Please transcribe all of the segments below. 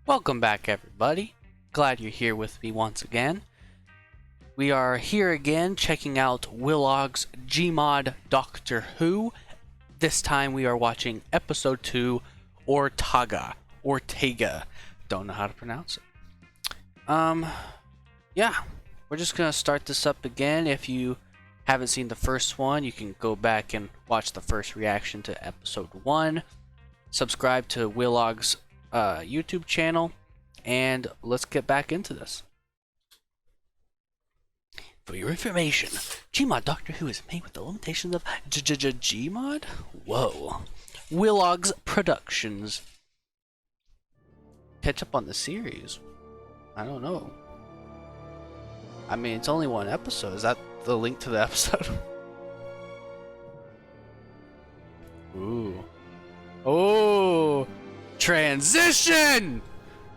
Welcome back, everybody. Glad you're here with me once again. We are here again checking out Willogs Gmod Doctor Who. This time we are watching episode 2, Ortega. Don't know how to pronounce it. Yeah, we're just gonna start this up again. If you haven't seen the first one, you can go back and watch the first reaction to episode 1. Subscribe to Willogs YouTube channel, and let's get back into this. For your information, Gmod Doctor Who is made with the limitations of Gmod? Whoa. Willogs Productions. Catch up on the series? I don't know. I mean, it's only one episode. Is that the link to the episode? Ooh. Oh! Transition!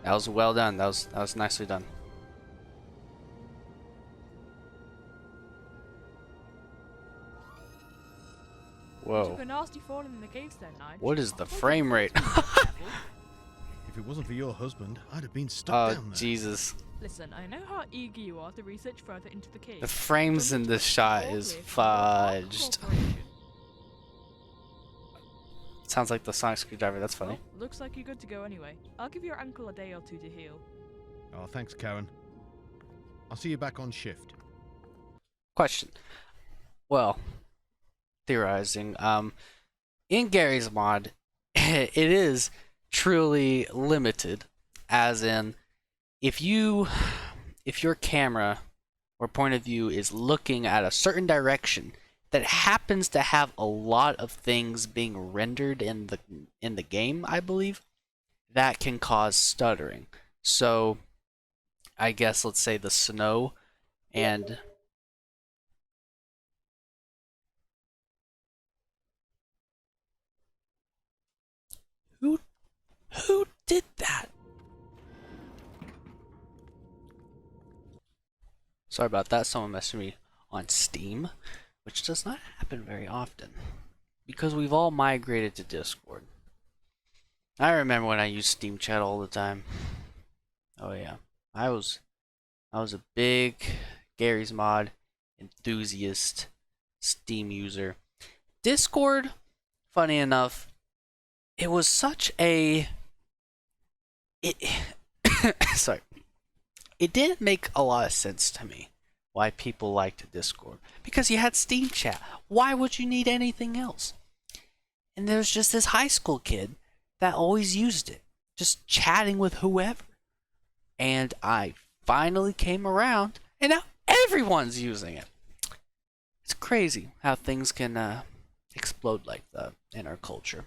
That was well done. That was nicely done. Whoa. Took a nasty fall in the caves then, Nigel. What is the frame rate? If it wasn't for your husband, I'd have been stuck down there. Jesus. Listen, I know how eager you are to research further into the cave. The frames in this shot is fudged. Sounds like the sonic screwdriver. That's funny. Well, looks like you're good to go anyway. I'll give your ankle a day or two to heal. Oh, thanks, Karen. I'll see you back on shift. Question. Well, theorizing. In Gary's mod, it is truly limited, as in, if your camera or point of view is looking at a certain direction that happens to have a lot of things being rendered in the game, I believe, that can cause stuttering. So I guess let's say the snow and who did that? Sorry about that. Someone messaged me on Steam, which does not happen very often because we've all migrated to Discord. I remember when I used Steam chat all the time. Oh yeah, I was a big Gary's mod enthusiast, Steam user. Discord, funny enough, it was such a sorry. It didn't make a lot of sense to me why people liked Discord. Because you had Steam chat. Why would you need anything else? And there was just this high school kid that always used it. Just chatting with whoever. And I finally came around, and now everyone's using it. It's crazy how things can explode like that in our culture.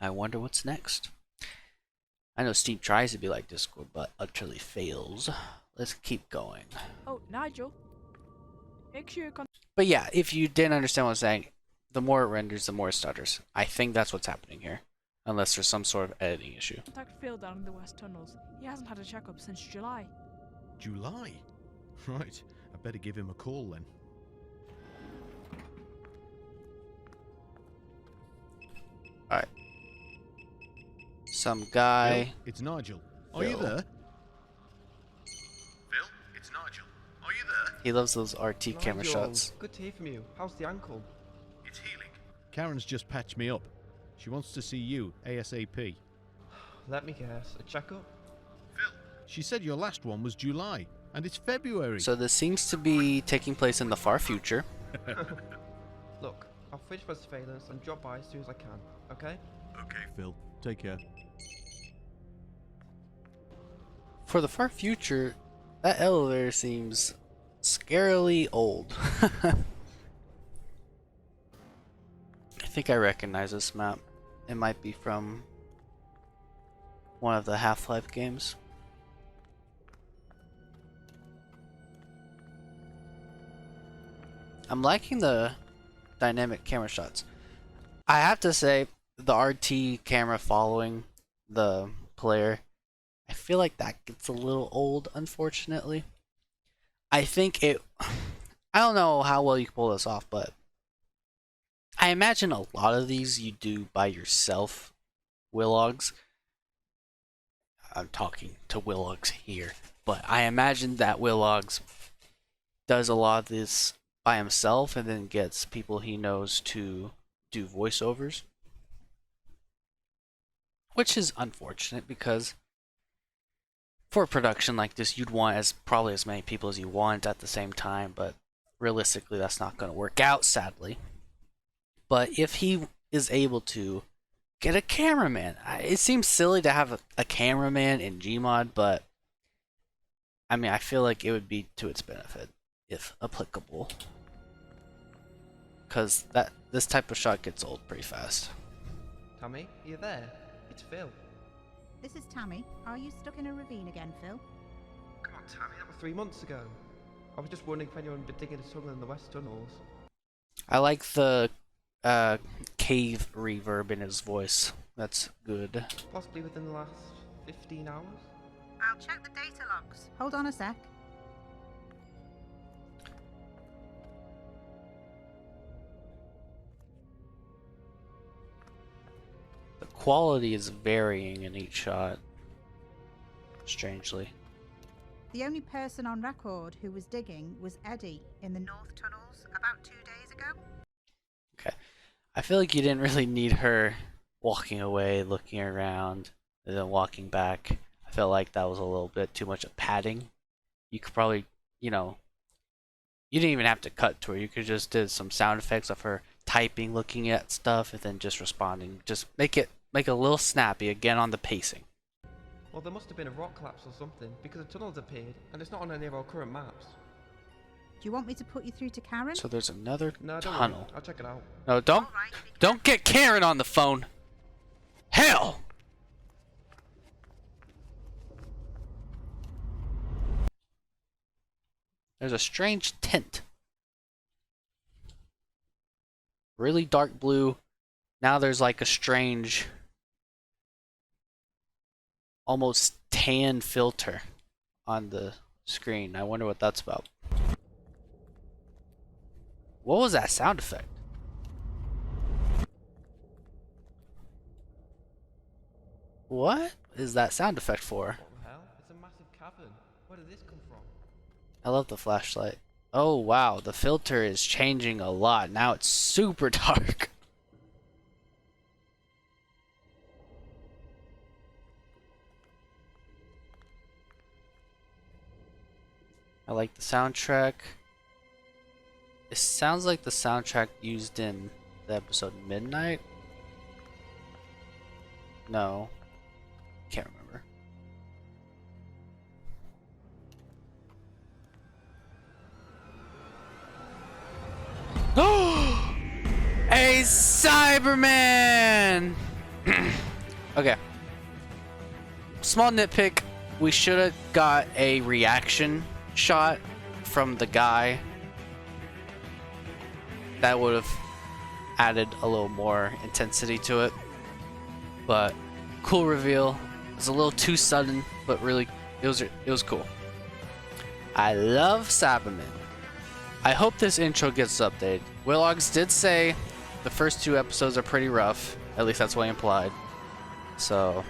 I wonder what's next. I know Steam tries to be like Discord, but utterly fails. Let's keep going. Oh, Nigel. Make sure you But yeah, if you didn't understand what I'm saying, the more it renders, the more it stutters. I think that's what's happening here. Unless there's some sort of editing issue. contact Phil down in the West Tunnels. He hasn't had a checkup since July. July? Right, I better give him a call then. Alright. Some guy. Phil, it's Nigel. Are you there? Phil, it's Nigel. Are you there? He loves those RT camera Nigel, shots. good to hear from you. How's the ankle? It's healing. Karen's just patched me up. She wants to see you ASAP. Let me guess, a checkup? Phil, she said your last one was July, and it's February. So this seems to be taking place in the far future. Look, I'll finish my surveillance and drop by as soon as I can, okay? Okay, Phil. Take care. For the far future, that elevator seems scarily old. I think I recognize this map. It might be from one of the Half-Life games. I'm liking the dynamic camera shots. I have to say, the RT camera following the player, I feel like that gets a little old, unfortunately. I think I don't know how well you can pull this off, but I imagine a lot of these you do by yourself, Willogs. I'm talking to Willogs here, but I imagine that Willogs does a lot of this by himself and then gets people he knows to do voiceovers. Which is unfortunate because for a production like this, you'd want probably as many people as you want at the same time, but realistically, that's not going to work out, sadly. But if he is able to get a cameraman, it seems silly to have a cameraman in Gmod, but I mean, I feel like it would be to its benefit if applicable, because this type of shot gets old pretty fast. Tammy, are you there? It's Phil. This is Tammy. Are you stuck in a ravine again, Phil? Come on, Tammy, that was 3 months ago. I was just wondering if anyone had been digging a tunnel in the west tunnels. I like the cave reverb in his voice. That's good. Possibly within the last 15 hours? I'll check the data logs. Hold on a sec. The quality is varying in each shot, strangely. The only person on record who was digging was Eddie in the north tunnels about 2 days ago. Okay. I feel like you didn't really need her walking away, looking around, and then walking back. I felt like that was a little bit too much of padding. You could probably, you didn't even have to cut to her. You could just did some sound effects of her typing, looking at stuff, and then just responding. Just make it a little snappy again on the pacing. Well, there must have been a rock collapse or something, because a tunnel's appeared, and it's not on any of our current maps. Do you want me to put you through to Karen? So there's another No, don't tunnel. worry. I'll check it out. No, don't All right, don't get Karen on the phone. Hell! There's a strange tint. Really dark blue. Now there's like a strange, almost tan filter on the screen. I wonder what that's about. What was that sound effect? What is that sound effect for? What the hell? It's a massive cavern. Where did this come from? I love the flashlight. Oh wow, the filter is changing a lot. Now it's super dark. I like the soundtrack. It sounds like the soundtrack used in the episode Midnight. No. Can't remember. A Cyberman! Okay. Small nitpick. We should have got a reaction shot from the guy. That would have added a little more intensity to it. But cool reveal. It was a little too sudden, but really it was cool. I love Cybermen. I hope this intro gets updated. Willogs did say the first 2 episodes are pretty rough. At least that's what he implied. So,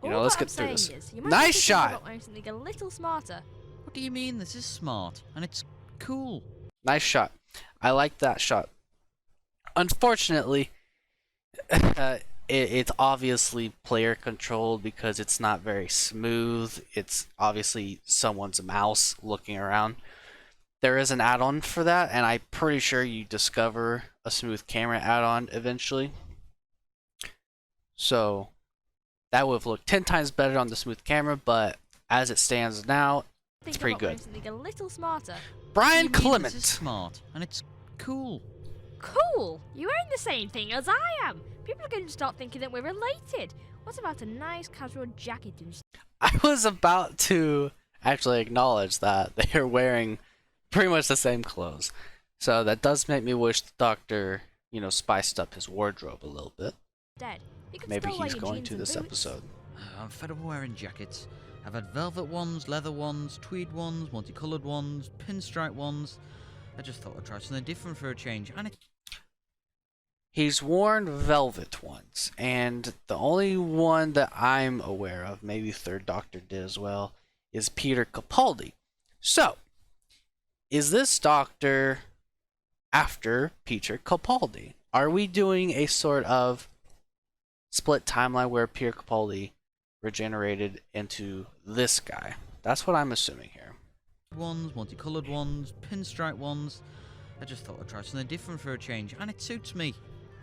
let's get through this. Nice shot! Something a little smarter. What do you mean? This is smart, and it's cool. Nice shot. I like that shot. Unfortunately, it's obviously player controlled because it's not very smooth. It's obviously someone's mouse looking around. There is an add-on for that, and I'm pretty sure you discover a smooth camera add-on eventually. So that would have looked 10 times better on the smooth camera, but as it stands now, it's pretty good. Something a little smarter. Brian What do you mean? Clement. This is smart, and it's cool. Cool! You ain't the same thing as I am. People are going to start thinking that we're related. What about a nice casual jacket and I was about to actually acknowledge that they're wearing pretty much the same clothes. So that does make me wish the doctor, spiced up his wardrobe a little bit. dead? You could Maybe still wear he's your going jeans to and this boots. episode. I'm fed up wearing jackets. I've had velvet ones, leather ones, tweed ones, multicoloured ones, pinstripe ones. I just thought I'd try something different for a change, and He's worn velvet once, and the only one that I'm aware of, maybe Third Doctor did as well, is Peter Capaldi. So, is this Doctor after Peter Capaldi? Are we doing a sort of split timeline where Peter Capaldi regenerated into this guy? That's what I'm assuming here. Ones, multicolored ones, pinstripe ones. I just thought I'd try something different for a change, and it suits me.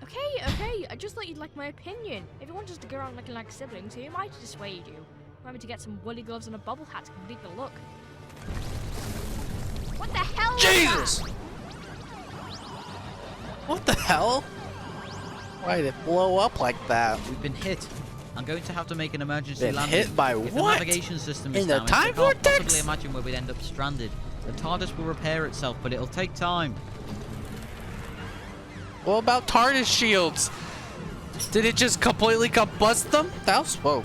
Okay, I just thought you'd like my opinion. If you want us to go around looking like siblings, he might dissuade you. Want me to get some woolly gloves and a bubble hat to complete the look. What the hell? Jesus! What the hell? Why did it blow up like that? We've been hit. I'm going to have to make an emergency Been landing. hit by if what? The navigation system is In the damaged, time I can't vortex? possibly imagine where we'd end up stranded. The TARDIS will repair itself, but it'll take time. What about TARDIS shields? Did it just completely combust them? That was whoa.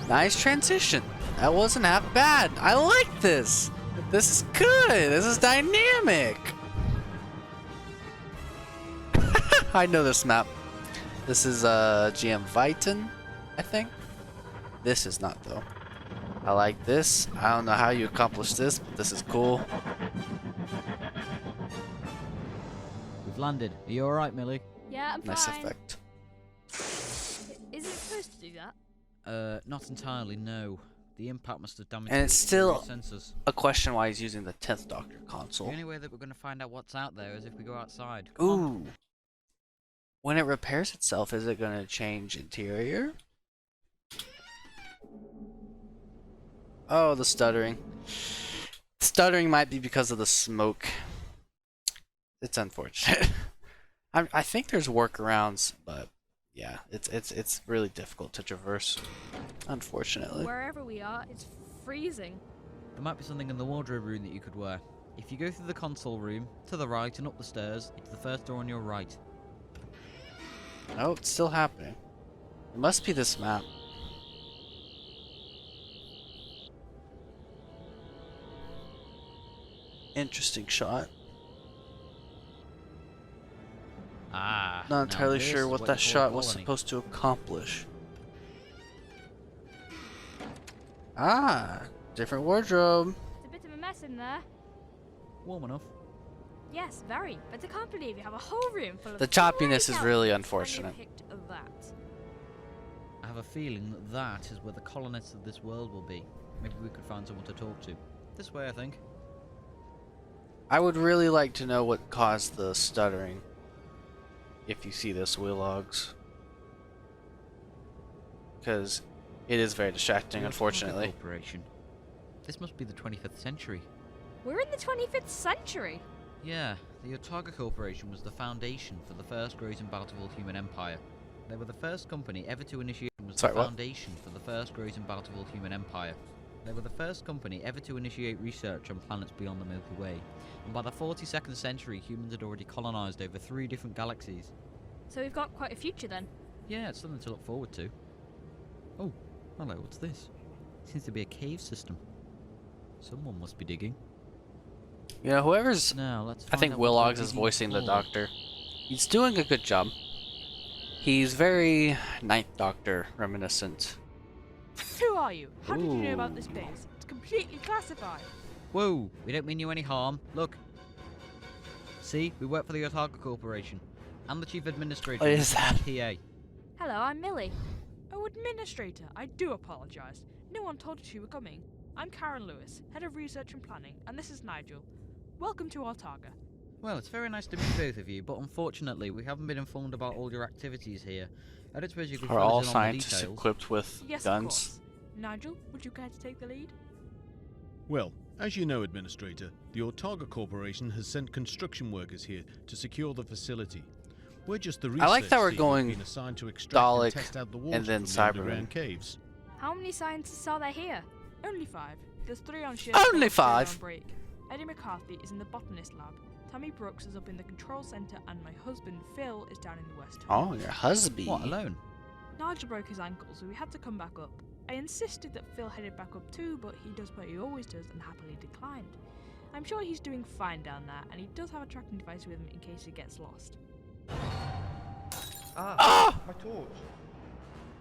Nice transition. That wasn't half bad. I like this. This is good. This is dynamic. I know this map. This is Gmod, I think. This is not though. I like this. I don't know how you accomplish this, but this is cool. We've landed. Are you alright, Millie? Yeah, I'm Nice fine. effect. Is it supposed to do that? Not entirely, no. The impact must have damaged And it's the still sensors. a question why he's using the 10th Doctor The console. only way that we're going to find out what's out there is if we go outside. Come on. Ooh. When it repairs itself, is it going to change interior? Oh, the stuttering. Stuttering might be because of the smoke. It's unfortunate. I think there's workarounds, but yeah, it's really difficult to traverse, unfortunately. Wherever we are, it's freezing. There might be something in the wardrobe room that you could wear. If you go through the console room, to the right and up the stairs, it's the first door on your right. Oh, it's still happening. It must be this map. Interesting shot. Ah. Not now entirely this sure is what you that call a shot was colony. supposed to accomplish. Ah, different wardrobe. It's a bit of a mess in there. Warm enough. Yes, very. But I can't believe you have a whole room full of The choppiness great is really outfits when you unfortunate. picked that. I have a feeling that that is where the colonists of this world will be. Maybe we could find someone to talk to. This way, I think. I would really like to know what caused the stuttering. If you see this, Willogs. Because it is very distracting, The unfortunately. Otago Corporation. This must be the 25th century. We're in the 25th century. Yeah, the Otago Corporation was the foundation for the first great and bountiful human empire. They were the first company ever to initiate Sorry, what? foundation for the first great and bountiful human empire. They were the first company ever to initiate research on planets beyond the Milky Way. And by the 42nd century, humans had already colonized over 3 different galaxies. So we've got quite a future then. Yeah, it's something to look forward to. Oh, hello, what's this? Seems to be a cave system. Someone must be digging. You know, whoever's... Now, let's I find think out what they're Willogs is digging voicing the for. Doctor. He's doing a good job. He's very Ninth Doctor reminiscent. Who are you? How did you know about Ooh. this base? It's completely classified. Whoa, we don't mean you any harm. Look. See, we work for the Otago Corporation. I'm the chief administrator. What is that? PA. Hello, I'm Millie. Oh, Administrator, I do apologise. No one told us you were coming. I'm Karen Lewis, Head of Research and Planning, and this is Nigel. Welcome to Artaga. Well, it's very nice to meet both of you, but unfortunately, we haven't been informed about all your activities here. I don't suppose you could Are fill all us in on the scientists details. equipped with Yes, of guns? course. Nigel, would you care to take the lead? Well, as you know, Administrator, the Otaga Corporation has sent construction workers here to secure the facility. We're just the research I like that we're team going who've been assigned to extract Dalek and test out the water and then from the underground Cybermen. caves. How many scientists are there here? Only 5. There's 3 on shift. Only and 3 on 5? break. Eddie McCarthy is in the botanist lab. Tammy Brooks is up in the control centre, and my husband Phil is down in the west. Oh, your husband. What, alone? Nigel broke his ankle, so we had to come back up. I insisted that Phil headed back up too, but he does what he always does and happily declined. I'm sure he's doing fine down there, and he does have a tracking device with him in case he gets lost. Ah! My torch!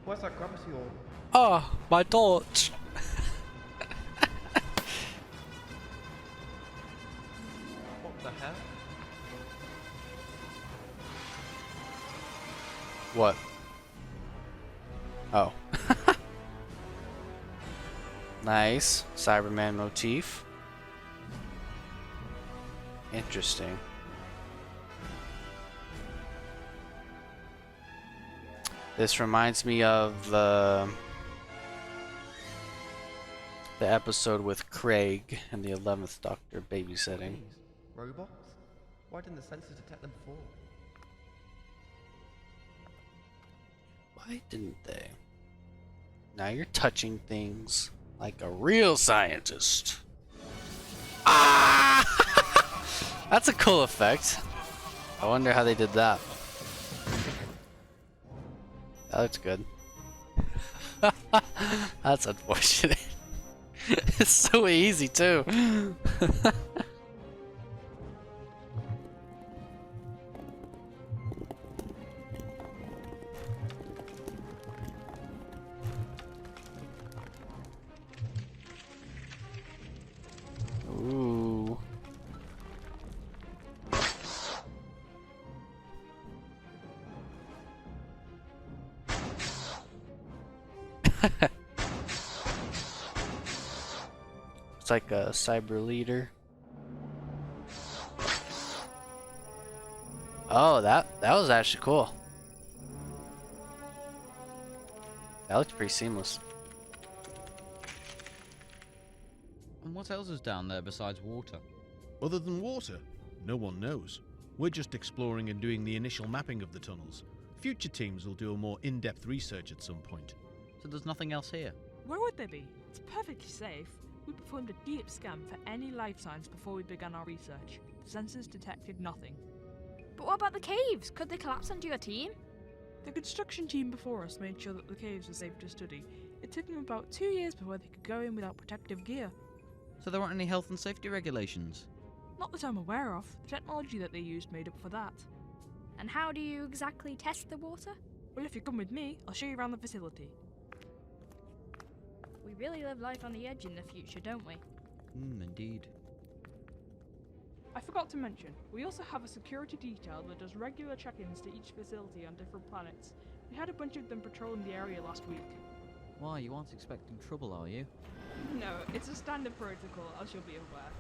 Where's that gravity orb? Oh, my torch. What the hell? What? Oh. Nice. Cyberman motif. Interesting. This reminds me of the episode with Craig and the 11th Doctor babysitting. These robots? Why didn't the sensors detect them before? Why didn't they? Now you're touching things like a real scientist. Ah! That's a cool effect. I wonder how they did that. That looks good. That's unfortunate. It's so easy too. Ooh. It's like a cyber leader. Oh, that was actually cool. That looked pretty seamless. And what else is down there besides water? Other than water, no one knows. We're just exploring and doing the initial mapping of the tunnels. Future teams will do a more in-depth research at some point. So there's nothing else here? Where would there be? It's perfectly safe. We performed a deep scan for any life signs before we began our research. The sensors detected nothing. But what about the caves? Could they collapse onto your team? The construction team before us made sure that the caves were safe to study. It took them about 2 years before they could go in without protective gear. So there aren't any health and safety regulations? Not that I'm aware of. The technology that they used made up for that. And how do you exactly test the water? Well, if you come with me, I'll show you around the facility. We really live life on the edge in the future, don't we? Indeed. I forgot to mention, we also have a security detail that does regular check-ins to each facility on different planets. We had a bunch of them patrolling the area last week. Why, you aren't expecting trouble, are you? No, it's a standard protocol, as you'll be aware.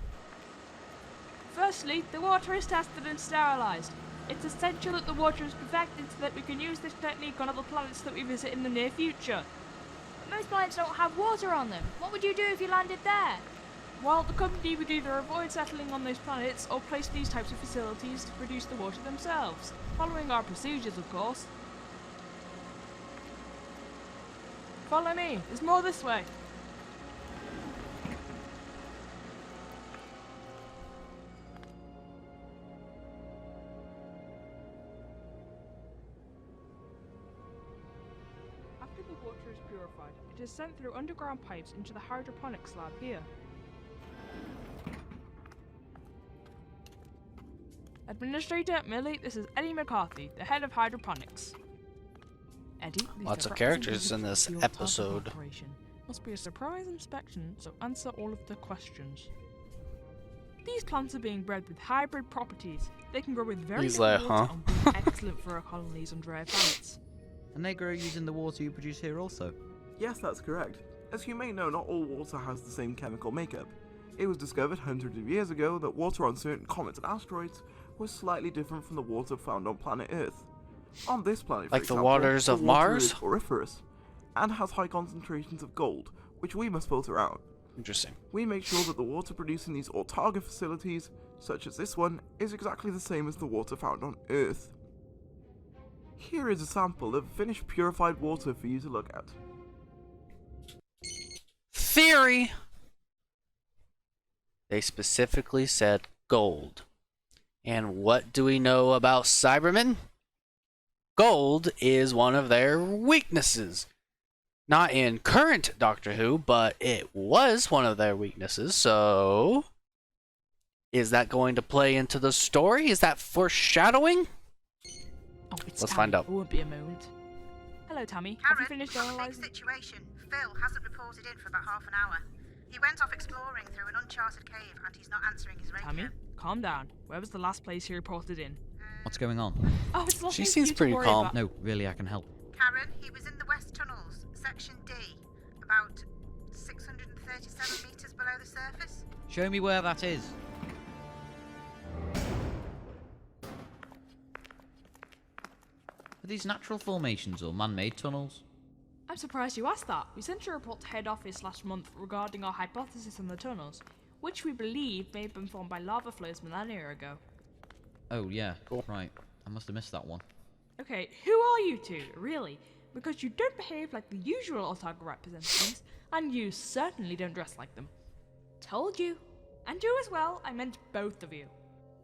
Firstly, the water is tested and sterilised. It's essential that the water is perfected so that we can use this technique on other planets that we visit in the near future. But most planets don't have water on them. What would you do if you landed there? While the company would either avoid settling on those planets or place these types of facilities to produce the water themselves, following our procedures, of course. Follow me, there's more this way. After the water is purified, it is sent through underground pipes into the hydroponics lab here. Administrator, Millie, this is Eddie McCarthy, the head of hydroponics. Eddie, these Lots of are characters in representatives this of the Autarkic episode. Corporation. Must be a surprise inspection, so answer all of the questions. These plants are being bred with hybrid properties. They can grow with very He's little like, water huh? and be excellent for our colonies on dry planets. And they grow using the water you produce here also? Yes, that's correct. As you may know, not all water has the same chemical makeup. It was discovered hundreds of years ago that water on certain comets and asteroids was slightly different from the water found on planet Earth. On this planet, for Like the example, waters the of water Mars? is auriferous and has high concentrations of gold, which we must filter out. Interesting. We make sure that the water produced in these autarkic facilities, such as this one, is exactly the same as the water found on Earth. Here is a sample of finished purified water for you to look at. Theory! They specifically said gold. And what do we know about Cybermen? Gold is one of their weaknesses. Not in current Doctor Who, but it was one of their weaknesses, so Is that going to play into the story? Is that foreshadowing? Oh, it's Let's Tammy. find out. It won't be a moment. Hello, Tammy. Have you Karen, finished we've got a big analysing? situation. Phil hasn't reported in for about half an hour. He went off exploring through an uncharted cave and he's not answering his radio. Tammy, calm down. Where was the last place he reported in? What's going on? Oh, it's nothing She for seems you to pretty worry calm. about. No, really, I can help. Karen, he was in the West Tunnels, Section D, about 637 metres below the surface. Show me where that is. Are these natural formations or man-made tunnels? I'm surprised you asked that. We sent a report to head office last month regarding our hypothesis on the tunnels, which we believe may have been formed by lava flows millennia ago. Oh, yeah. Cool. Right. I must have missed that one. Okay, who are you two, really? Because you don't behave like the usual Otago representatives, and you certainly don't dress like them. Told you. And you as well, I meant both of you.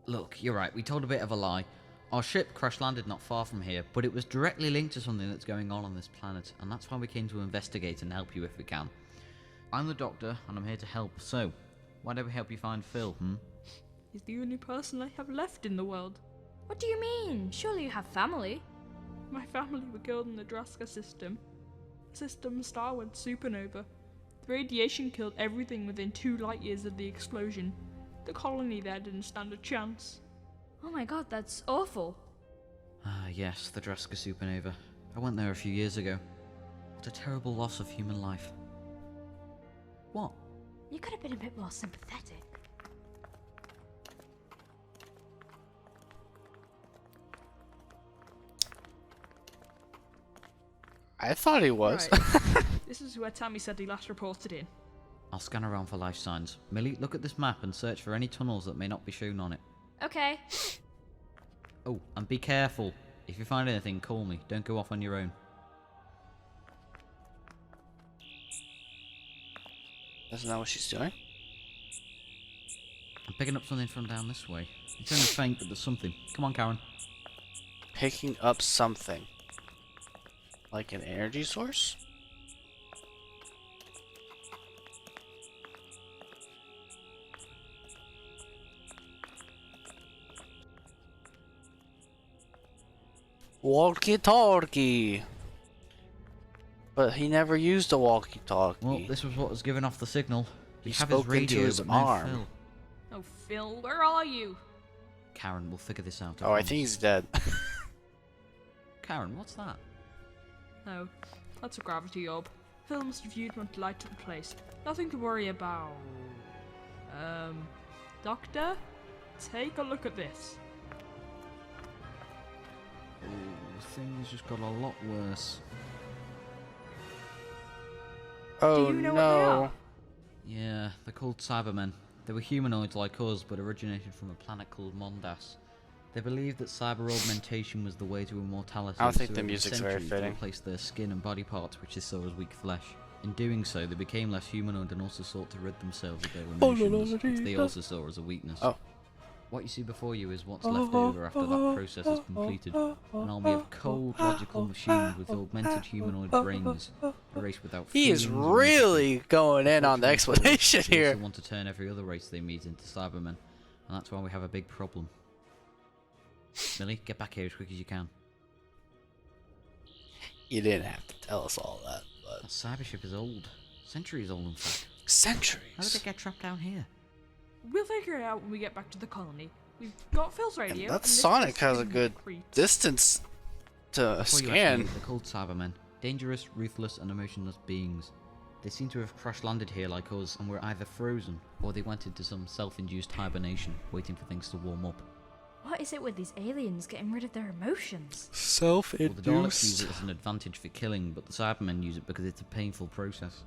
Look, you're right. We told a bit of a lie. Our ship crash-landed not far from here, but it was directly linked to something that's going on this planet, and that's why we came to investigate and help you if we can. I'm the doctor, and I'm here to help, so why don't we help you find Phil, He's the only person I have left in the world. What do you mean? Surely you have family. My family were killed in the Draska system. The system's star went supernova. The radiation killed everything within 2 light years of the explosion. The colony there didn't stand a chance. Oh my god, that's awful. Ah, yes, the Draska supernova. I went there a few years ago. What a terrible loss of human life. What? You could have been a bit more sympathetic. I thought he was. Right. This is where Tammy said he last reported in. I'll scan around for life signs. Millie, look at this map and search for any tunnels that may not be shown on it. Okay. Oh, and be careful. If you find anything, call me. Don't go off on your own. Isn't that what she's doing? I'm picking up something from down this way. It's only faint, but there's something. Come on, Karen. Picking up something. Like an energy source? Walkie-talkie. But he never used a walkie-talkie. Well, this was what was giving off the signal. He We have spoke his radio, into his but no arm. Phil. Oh, Phil, where are you? Karen, we'll figure this out. Oh, I think he's dead. Karen, what's that? Oh, that's a gravity orb. Phil must have used one to light up the place. Nothing to worry about. Doctor? Take a look at this. Oh, things just got a lot worse. Oh you know what they no. are? Yeah, they're called Cybermen. They were humanoids like us, but originated from a planet called Mondas. They believed that cyber augmentation was the way to immortality. I don't think so the it was music's very essentially to fitting. replace their skin and body parts, which they saw as weak flesh. In doing so, they became less humanoid and also sought to rid themselves of their emotions, which they also saw as a weakness. Oh. What you see before you is what's left over after that process is completed. An army of cold, logical machines with augmented humanoid brains, a race without He is feelings or really going in on the Unfortunately, explanation they here. also want to turn every other race they meet into Cybermen, and that's why we have a big problem. Millie, get back here as quick as you can. You didn't have to tell us all that, That but cyber ship is old. Centuries old, in fact. How did centuries. it get trapped down here? We'll figure it out when we get back to the colony. We've got Phil's radio. And that this Sonic place has a isn't good creep. distance to Before you scan. estimate, they're called Cybermen. Dangerous, ruthless, and emotionless beings. They seem to have crash-landed here like us, and were either frozen, or they went into some self-induced hibernation, waiting for things to warm up. What is it with these aliens getting rid of their emotions? Well, the Daleks use Self-induced. it as an advantage for killing, but the Cybermen use it because it's a painful process.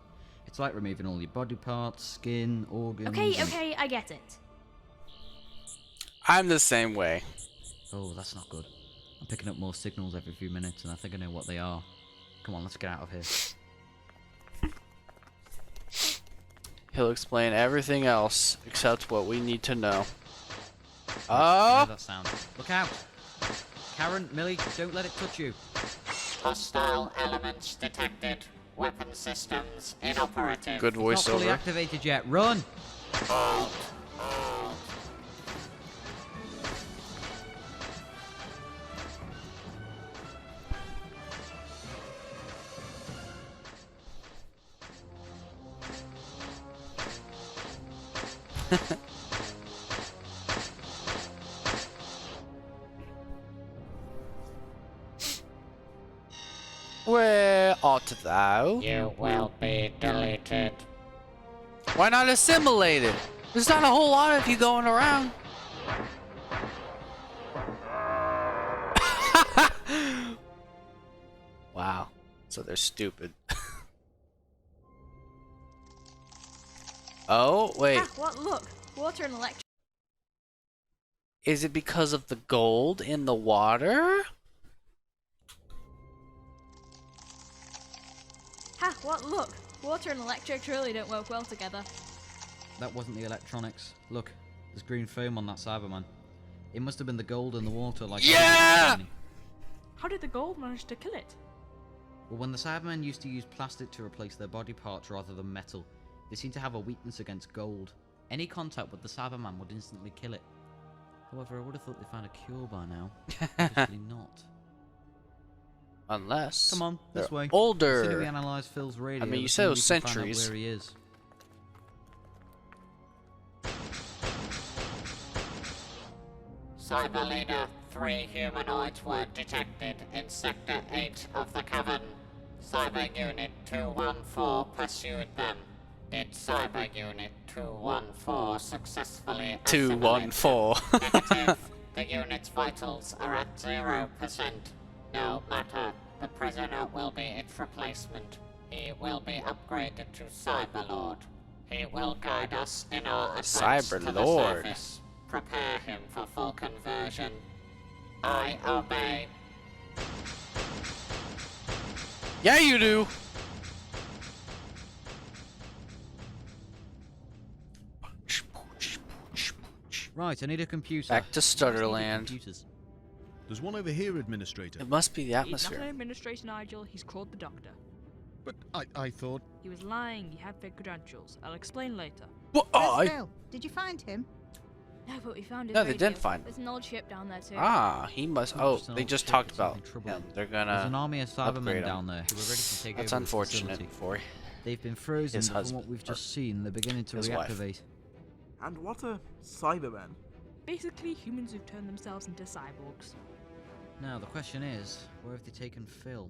It's like removing all your body parts, skin, organs... Okay, and- okay, I get it. I'm the same way. Oh, that's not good. I'm picking up more signals every few minutes, and I think I know what they are. Come on, let's get out of here. He'll explain everything else except what we need to know. I Oh! know that sound. Look out! Karen, Millie, don't let it touch you. Hostile elements detected. Weapon systems inoperative. Good It's not fully voiceover. activated yet. Run! Where art thou? You will be deleted. Why not assimilate it? There's not a whole lot of you going around. Wow. So they're stupid. Oh, wait. Ah, what? Look, water and electric. Is it because of the gold in the water? Ha! What? Look, water and electric really don't work well together. That wasn't the electronics. Look, there's green foam on that Cyberman. It must have been the gold in the water like... Yeah! How did the gold manage to kill it? Well, when the Cybermen used to use plastic to replace their body parts rather than metal, they seem to have a weakness against gold. Any contact with the Cyberman would instantly kill it. However, I would have thought they found a cure by now. Obviously not. Unless Come on, this they're way. older. Consider we analyze Phil's radio. I mean, you let's said see it if was we can find out centuries. where he is. Cyber Leader, 3 humanoids were detected in Sector 8 of the Cavern. Cyber Unit 214 pursued them. Did Cyber Unit 214 successfully assimilate them? 214. Negative. The unit's vitals are at 0%. No matter. The prisoner will be its replacement. He will be upgraded to Cyberlord. He will guide us in our advance to the Cyberlord. surface. Prepare him for full conversion. I obey. Yeah, you do. Right, I need a computer. Back to Stutterland. Computers. There's one over here, Administrator. It must be the He's not atmosphere. an administrator, Nigel. He's called the Doctor. But I thought... He was lying. He had fake credentials. I'll explain later. What? Where's Phil? Did you find him? No, but we found his No, they radio. didn't find him. There's an old ship down there too. Ah, he must. Oh, Just an they old just ship talked that's about having trouble. him. They're There's an gonna. army of upgrade Cybermen him. down there who are ready to take That's over the unfortunate facility. for you. They've been frozen, His but from husband, what we've or just seen, they're beginning to his wife. reactivate. And what are Cybermen? Basically, humans who've turned themselves into cyborgs. Now, the question is, where have they taken Phil?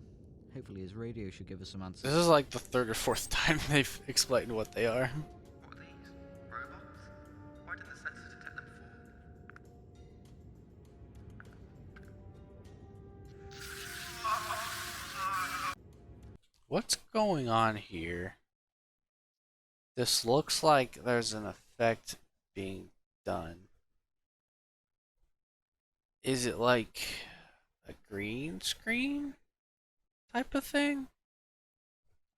Hopefully his radio should give us some answers. This is like the third or fourth time they've explained what they are. What are these? Robots? Why didn't the sensors detect them before? What's going on here? This looks like there's an effect being done. Is it like a green screen type of thing?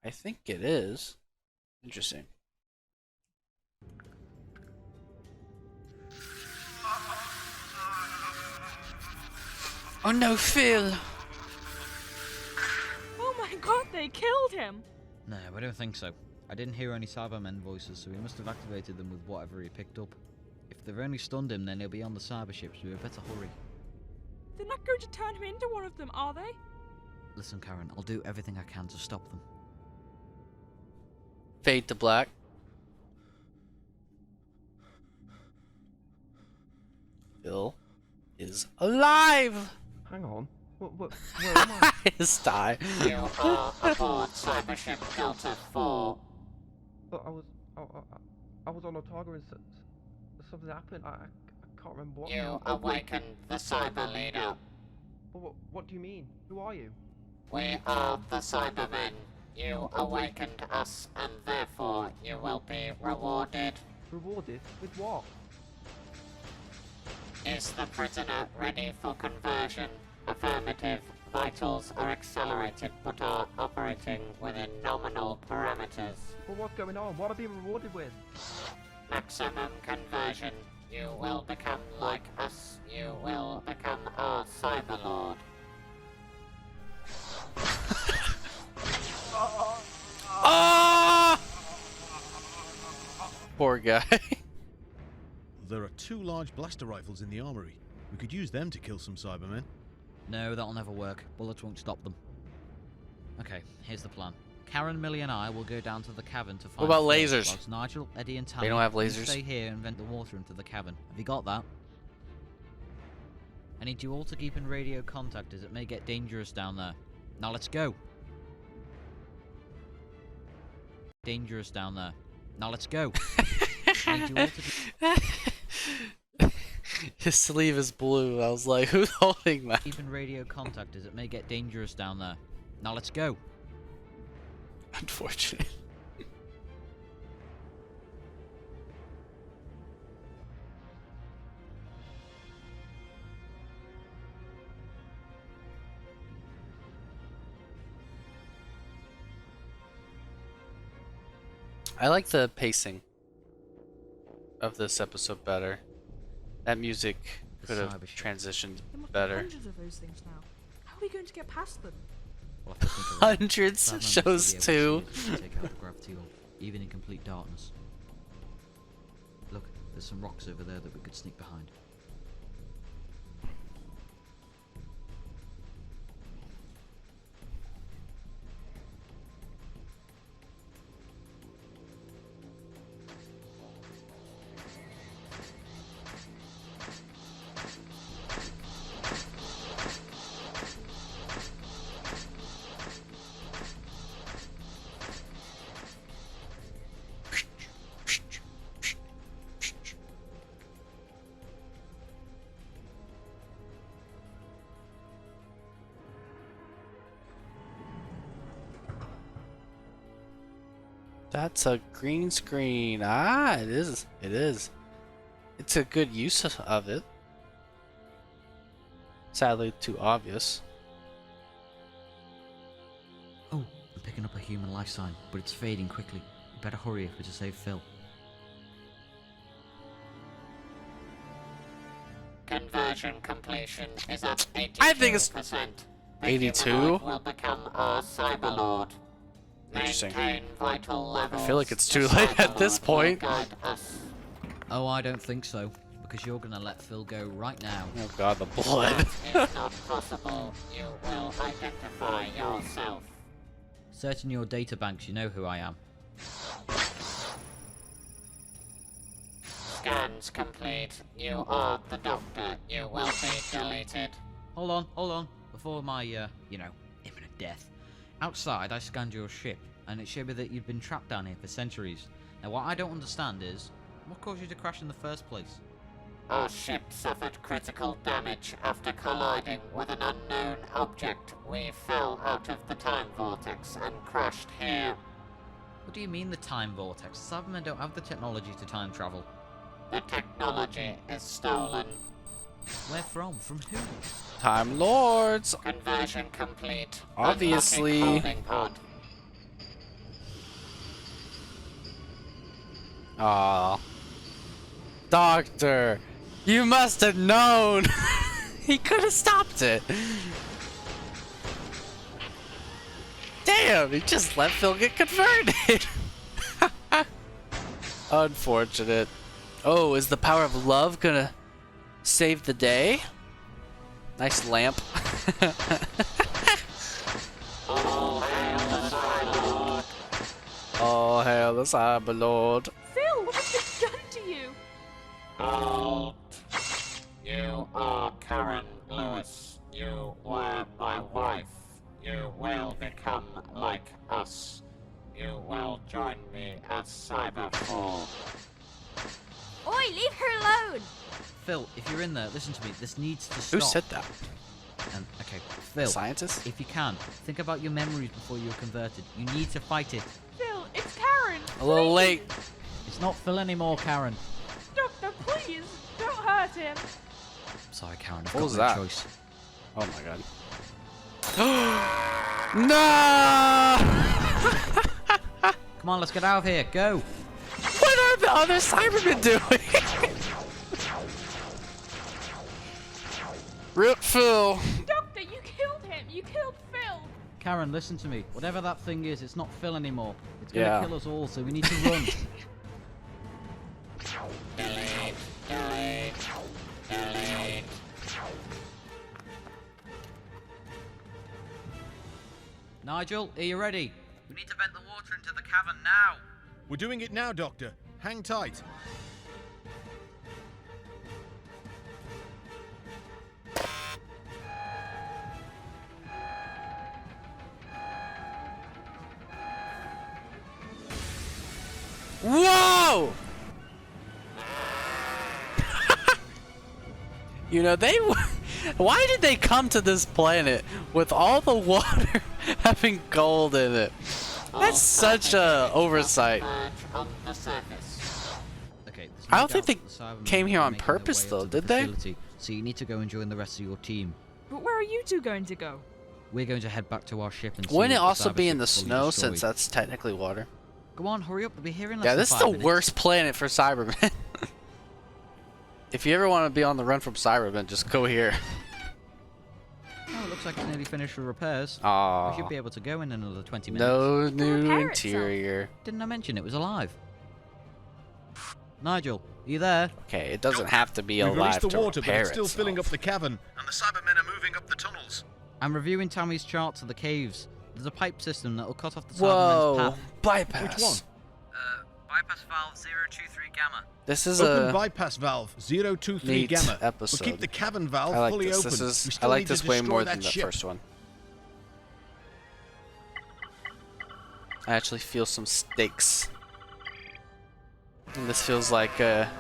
I think it is. Interesting. Oh no, Phil! Oh my god, they killed him! No, I don't think so. I didn't hear any Cybermen voices, so he must have activated them with whatever he picked up. If they've only stunned him, then he'll be on the cyber ship, so we better hurry. They're not going to turn him into one of them, are they? Listen, Karen, I'll do everything I can to stop them. Fade to black. Phil is alive! Hang on. Where am I? His tie. You are aboard Cybership Delta 4. Look, I was on Otago and something happened. I can't remember what. You awakened the Cyber Leader. What do you mean? Who are you? We are the Cybermen. You awakened us, and therefore you will be rewarded. Rewarded? With what? Is the prisoner ready for conversion? Affirmative. Vitals are accelerated but are operating within nominal parameters. Well, what's going on? What are being rewarded with? Maximum conversion. You will become like us. You will become our Cyberlord. Ah! Poor guy. There are 2 large blaster rifles in the armory. We could use them to kill some Cybermen. No, that'll never work. Bullets won't stop them. Okay, here's the plan. Karen, Millie, and I will go down to the cavern to find. What about Phil, lasers? whilst Nigel, Eddie, and Tammy. They don't have you lasers? Stay here and vent the water into the cavern. Have you got that? I need you all to keep in radio contact as it may get dangerous down there. Now let's go. Dangerous down there. Now let's go. I need you all to His sleeve is blue. I was like, who's holding that? keep in radio contact as it may get dangerous down there. Now let's go. Unfortunate. I like the pacing of this episode better. That music could have cyber ship. transitioned There must be better. hundreds of those things now. How are we going to get past them? We'll have to think of it. Hundreds Cybermen must shows be able to too. see it to take out the gravity orb, even in complete darkness. Look, there's some rocks over there that we could sneak behind. That's a green screen. Ah, it is. It is. It's a good use of it. Sadly, too obvious. Oh, I'm picking up a human life sign, but it's fading quickly. We better hurry if we're to save Phil. Conversion completion is at 82%. I think it's The 82? humanoid will become our Cyberlord. Interesting. Maintain vital levels. I feel like it's The too late at this Cyberlord will point. guide us. Oh, I don't think so, because you're gonna let Phil go right now. Oh god, the blood. If not possible, you will identify yourself. Searching your data banks, you know who I am. Scans complete. You are the Doctor. You will be deleted. Hold on. Before my, imminent death. Outside, I scanned your ship, and it showed me that you'd been trapped down here for centuries. Now, what I don't understand is, what caused you to crash in the first place? Our ship suffered critical damage after colliding with an unknown object. We fell out of the time vortex and crashed here. What do you mean the time vortex? Cybermen don't have the technology to time travel. The technology is stolen. Where from? From who? Time Lords. Conversion complete. Obviously. Unlocking holding pod. Aw. Doctor, you must have known. He could have stopped it. Damn, he just let Phil get converted. Unfortunate. Oh, is the power of love gonna save the day? Nice lamp. All hail the Cyberlord. Oh, hail the Cyberlord. Phil, what has been done to you? Halt. You are Karen Lewis. You were my wife. You will become like us. You will join me as Cyber4. Oi, leave her alone! Phil, if you're in there, listen to me. This needs to Who stop. said that? Okay, Phil. Scientist? If you can, think about your memories before you're converted. You need to fight it. Phil, it's Karen! A little late. It's not Phil anymore, Karen. Doctor, please, don't hurt him! Sorry, Karen. I've What got was no that? choice. Oh my god. No! Come on, let's get out of here. Go. What are the other Cybermen doing? Rip Phil. Doctor, you killed him! You killed Phil! Karen, listen to me. Whatever that thing is, it's not Phil anymore. It's gonna Yeah. kill us all, so we need to run. Delete. Delete. Delete. Nigel, are you ready? We need to vent the water into the cavern now. We're doing it now, Doctor. Hang tight. Whoa! You know, why did they come to this planet with all the water having gold in it? That's such a oversight. Okay, I don't think they came here on purpose, though, did they? So you need to go and join the rest of your team. But where are you two going to go? We're going to head back to our ship and see Wouldn't it if the also be cyber in the ship's fully snow, destroyed. since that's technically water? Go on, hurry up. We'll be here in less Yeah, than this is 5 the minutes. worst planet for Cybermen. If you ever want to be on the run from Cybermen, just go here. Oh, it looks like it's nearly finished with repairs. Aww. We should be able to go in another 20 minutes. No new repair itself. interior. Didn't I mention it was alive? Nigel, are you there? Okay, it doesn't have to be We've alive released the to water, but repair it's still filling up itself. the cavern, and the Cybermen are moving up the tunnels. I'm reviewing Tammy's charts of the caves. There's a pipe system that will cut off the Cybermen's Whoa, path. bypass. Which one? Bypass valve 023 gamma. This is Open a bypass valve 023 neat gamma. episode. We'll keep the cavern valve I like fully this. open. This We is still I like need to this way destroy more that than the ship. first one. I actually feel some stakes. And this feels like a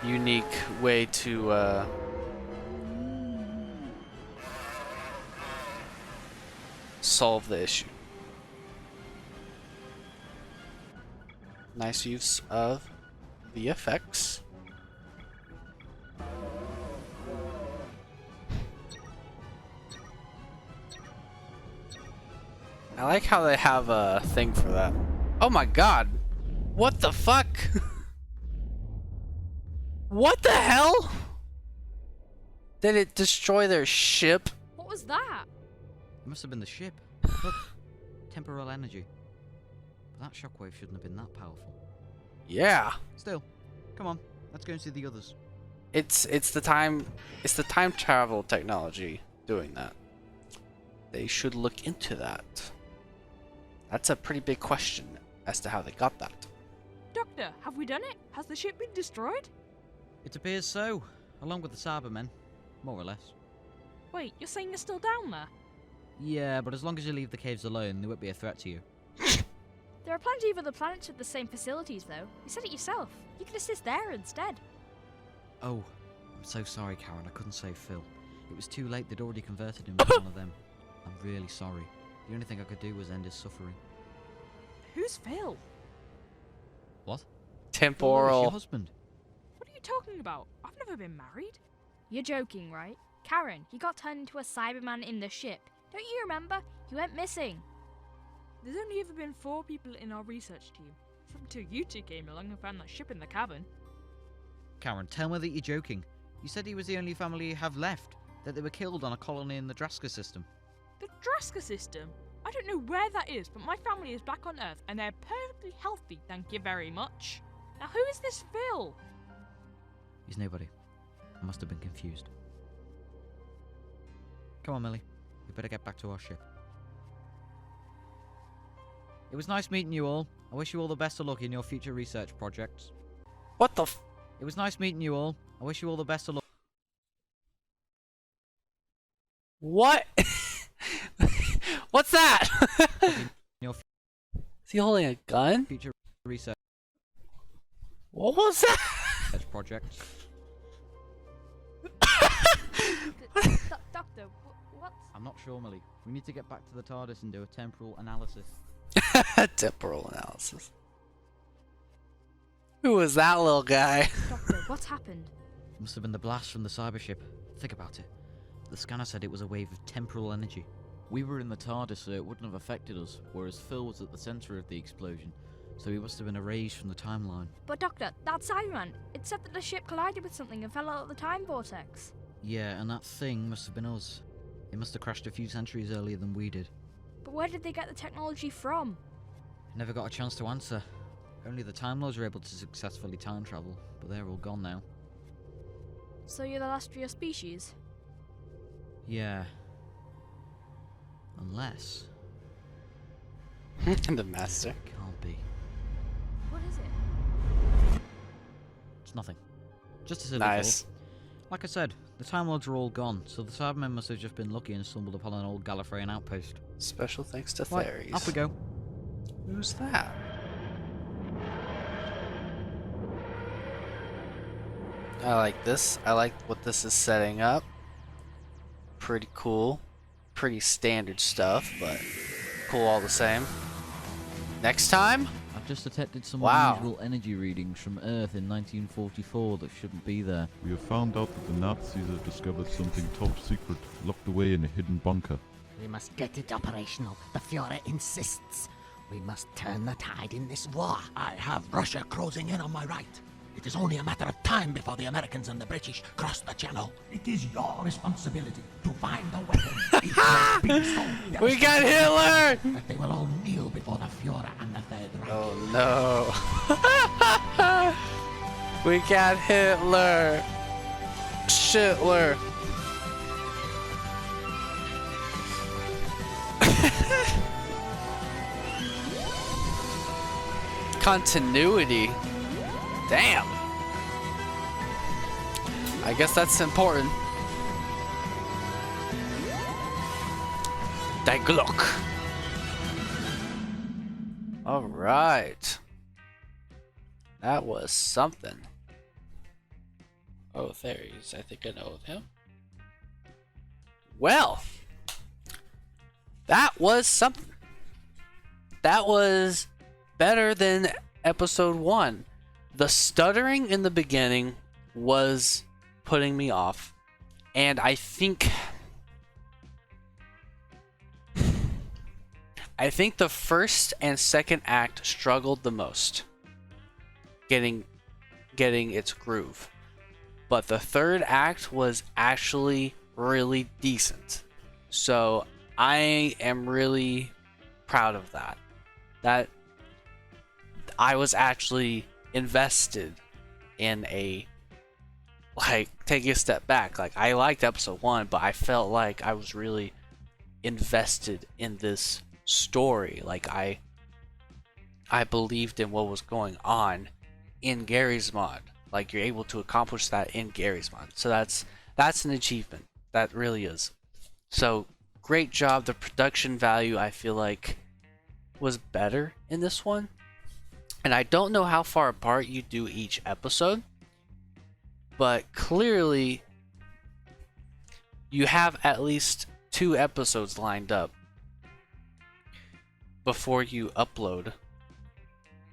unique way to solve the issue. Nice use of the effects. I like how they have a thing for that. Oh my god! What the fuck? What the hell? Did it destroy their ship? What was that? It must have been the ship. Look, temporal energy. But that shockwave shouldn't have been that powerful. Yeah. Still, come on, let's go and see the others. It's the time travel technology doing that. They should look into that. That's a pretty big question as to how they got that. Doctor, have we done it? Has the ship been destroyed? It appears so, along with the Cybermen, more or less. Wait, you're saying they're still down there? Yeah, but as long as you leave the caves alone, they won't be a threat to you. There are plenty of other planets with the same facilities, though. You said it yourself. You could assist there instead. Oh, I'm so sorry, Karen. I couldn't save Phil. It was too late. They'd already converted him into one of them. I'm really sorry. The only thing I could do was end his suffering. Who's Phil? What? Phil Lewis, Temporal. your husband. What are you talking about? I've never been married. You're joking, right? Karen, he got turned into a Cyberman in the ship. Don't you remember? He went missing. There's only ever been 4 people in our research team. Except until you two came along and found that ship in the cavern. Karen, tell me that you're joking. You said he was the only family you have left. That they were killed on a colony in the Draska system. The Draska system? I don't know where that is, but my family is back on Earth and they're perfectly healthy, thank you very much. Now who is this Phil? He's nobody. I must have been confused. Come on, Millie. We better get back to our ship. It was nice meeting you all. I wish you all the best of luck in your future research projects. What the f- It was nice meeting you all. I wish you all the best of luck. What? What's that? in your Is he holding a gun? future research What was that? projects. Doctor, what's... I'm not sure, Millie. We need to get back to the TARDIS and do a temporal analysis. Temporal analysis. Who was that little guy? Doctor, what's happened? It must have been the blast from the cyber ship. Think about it. The scanner said it was a wave of temporal energy. We were in the TARDIS, so it wouldn't have affected us, whereas Phil was at the center of the explosion, so he must have been erased from the timeline. But Doctor, that Cyberman, it said that the ship collided with something and fell out of the time vortex. Yeah, and that thing must have been us. It must have crashed a few centuries earlier than we did. But where did they get the technology from? I never got a chance to answer. Only the Time Lords were able to successfully time travel, but they're all gone now. So you're the last of your species? Yeah. Unless... The master. Can't be. What is it? It's nothing. Just as I Nice. thought. Like I said, the Time Lords are all gone, so the Cybermen must have just been lucky and stumbled upon an old Gallifreyan outpost. Special thanks to Right, Theres. off we go. Who's that? I like this. I like what this is setting up. Pretty cool. Pretty standard stuff, but cool all the same. Next time? I've just detected some Wow. unusual energy readings from Earth in 1944 that shouldn't be there. We have found out that the Nazis have discovered something top secret, locked away in a hidden bunker. We must get it operational. The Fuhrer insists. We must turn the tide in this war. I have Russia closing in on my right. It is only a matter of time before the Americans and the British cross the channel. It is your responsibility to find the weapon. It has been so We got Hitler! that they will all kneel before the Fuhrer and the Third Reich. Oh no. We got Hitler. Shitler. Continuity. Damn. I guess that's important. Die Glock. All right. That was something. Oh, there he is. I think I know of him. Well, that was something. That was better than episode 1. The stuttering in the beginning was putting me off. And I think the first and second act struggled the most getting its groove. But the third act was actually really decent. So I am really proud of that. That I was actually invested in taking a step back. Like, I liked episode 1, but I felt like I was really invested in this story. Like, I believed in what was going on in Gary's mod. Like, you're able to accomplish that in Gary's mod. So that's an achievement. That really is. So great job. The production value, I feel like, was better in this one. And I don't know how far apart you do each episode, but clearly you have at least 2 episodes lined up before you upload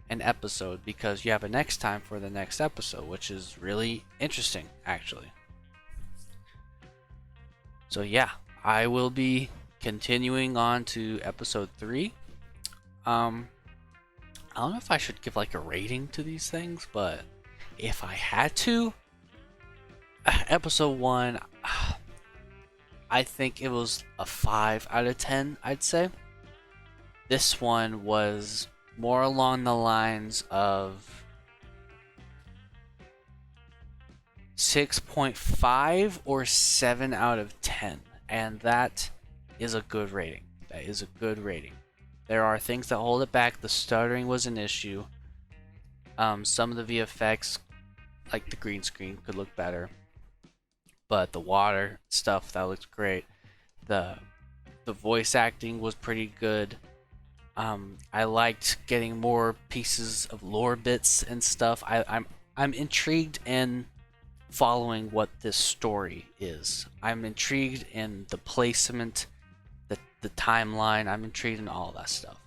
an episode, because you have a next time for the next episode, which is really interesting, actually. So yeah, I will be continuing on to episode 3. I don't know if I should give like a rating to these things, but if I had to, episode 1, I think it was a 5 out of 10, I'd say. This one was more along the lines of 6.5 or 7 out of 10, and that is a good rating. That is a good rating. There are things that hold it back. The stuttering was an issue. Some of the VFX, like the green screen, could look better, but the water stuff, that looked great. The voice acting was pretty good. I liked getting more pieces of lore bits and stuff. I'm intrigued in following what this story is. I'm intrigued in the placement, the timeline. I'm intrigued in all that stuff.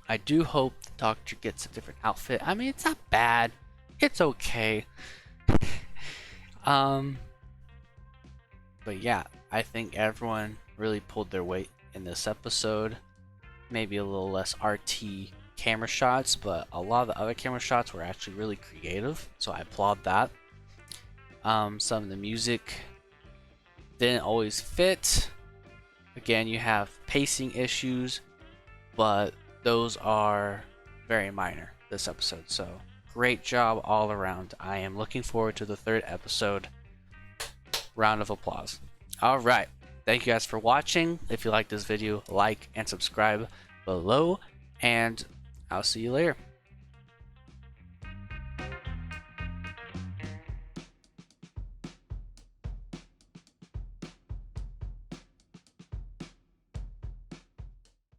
I do hope the Doctor gets a different outfit. I mean, it's not bad. It's okay. But yeah, I think everyone really pulled their weight in this episode. Maybe a little less RT camera shots, but a lot of the other camera shots were actually really creative, so I applaud that. Some of the music didn't always fit. Again, you have pacing issues, but those are very minor this episode, so great job all around. I am looking forward to the 3rd episode. Round of applause. Alright, thank you guys for watching. If you like this video, like and subscribe. below, and I'll see you later.